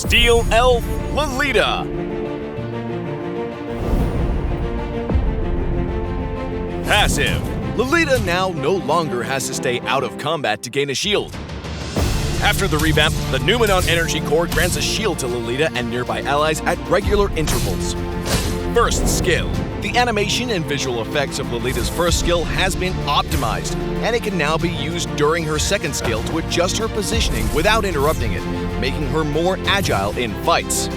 Steel Elf Lolita. Passive. Lolita now no longer has to stay out of combat to gain a shield. After the revamp, the Numenon energy core grants a shield to Lolita and nearby allies at regular intervals. First skill. The animation and visual effects of Lolita's first skill has been optimized, and it can now be used during her second skill to adjust her positioning without interrupting it, making her more agile in fights.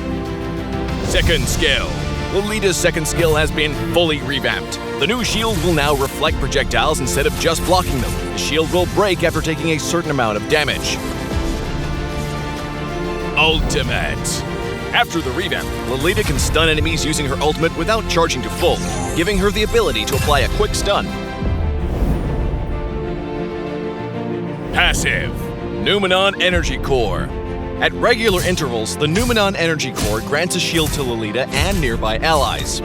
Second skill. Lolita's second skill has been fully revamped. The new shield will now reflect projectiles instead of just blocking them. The shield will break after taking a certain amount of damage. Ultimate. After the revamp, Lolita can stun enemies using her ultimate without charging to full, giving her the ability to apply a quick stun. Passive. Numenon Energy Core. At regular intervals, the Numenon Energy Core grants a shield to Lolita and nearby allies.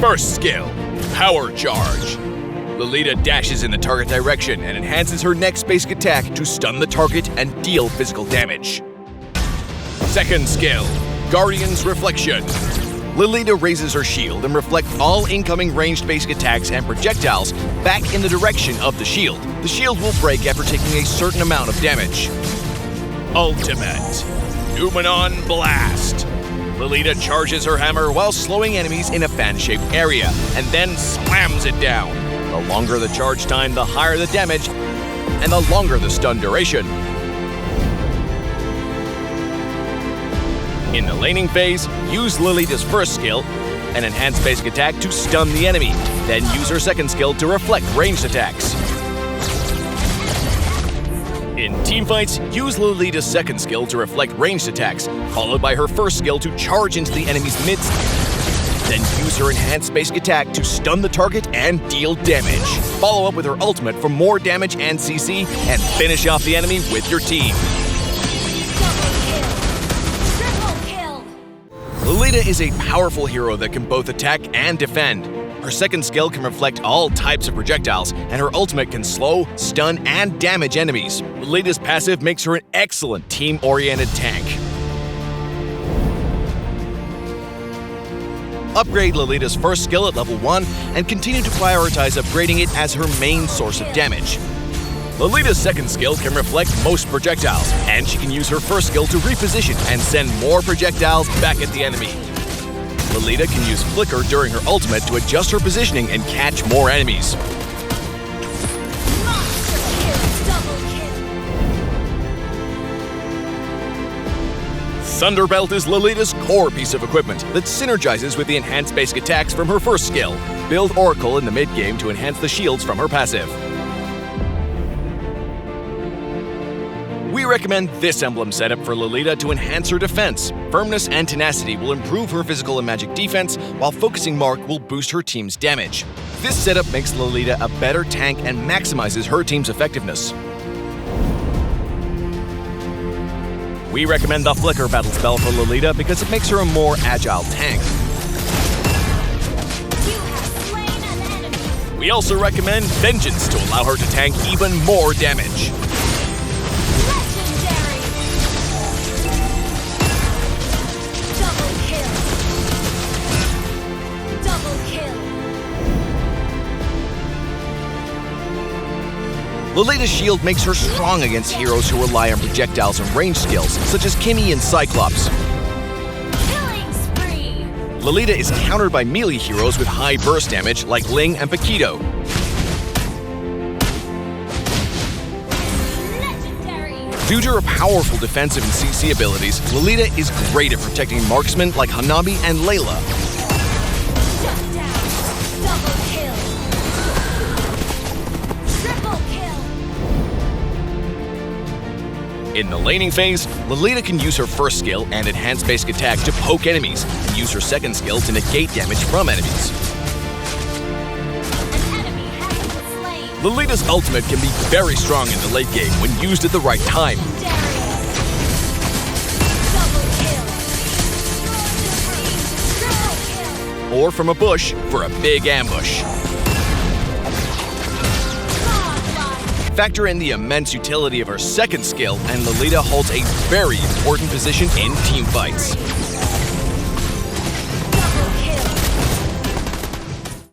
First skill, Power Charge. Lolita dashes in the target direction and enhances her next basic attack to stun the target and deal physical damage. Second skill, Guardian's Reflection. Lolita raises her shield and reflects all incoming ranged basic attacks and projectiles back in the direction of the shield. The shield will break after taking a certain amount of damage. Ultimate. Numenon Blast. Lolita charges her hammer while slowing enemies in a fan-shaped area, and then slams it down. The longer the charge time, the higher the damage, and the longer the stun duration. In the laning phase, use Lolita's first skill, an enhanced basic attack, to stun the enemy. Then use her second skill to reflect ranged attacks. In teamfights, use Lolita's second skill to reflect ranged attacks, followed by her first skill to charge into the enemy's midst. Then use her enhanced basic attack to stun the target and deal damage. Follow up with her ultimate for more damage and CC, and finish off the enemy with your team. Lolita is a powerful hero that can both attack and defend. Her second skill can reflect all types of projectiles, and her ultimate can slow, stun, and damage enemies. Lolita's passive makes her an excellent team-oriented tank. Upgrade Lolita's first skill at level 1 and continue to prioritize upgrading it as her main source of damage. Lolita's second skill can reflect most projectiles, and she can use her first skill to reposition and send more projectiles back at the enemy. Lolita can use Flicker during her ultimate to adjust her positioning and catch more enemies. Thunderbelt is Lolita's core piece of equipment that synergizes with the enhanced basic attacks from her first skill. Build Oracle in the mid-game to enhance the shields from her passive. We recommend this emblem setup for Lolita to enhance her defense. Firmness and Tenacity will improve her physical and magic defense, while Focusing Mark will boost her team's damage. This setup makes Lolita a better tank and maximizes her team's effectiveness. We recommend the Flicker battle spell for Lolita because it makes her a more agile tank. We also recommend Vengeance to allow her to tank even more damage. Lolita's shield makes her strong against heroes who rely on projectiles and range skills, such as Kimmy and Cyclops. Killing spree! Lolita is countered by melee heroes with high burst damage like Ling and Paquito. Legendary! Due to her powerful defensive and CC abilities, Lolita is great at protecting marksmen like Hanabi and Layla. Shut down! Double kill! Triple kill! In the laning phase, Lolita can use her first skill and enhanced basic attack to poke enemies, and use her second skill to negate damage from enemies. An enemy has been slain! Lolita's ultimate can be very strong in the late game when used at the right time, Double kill! Triple kill! or from a bush for a big ambush. Factor in the immense utility of her second skill, and Lolita holds a very important position in teamfights.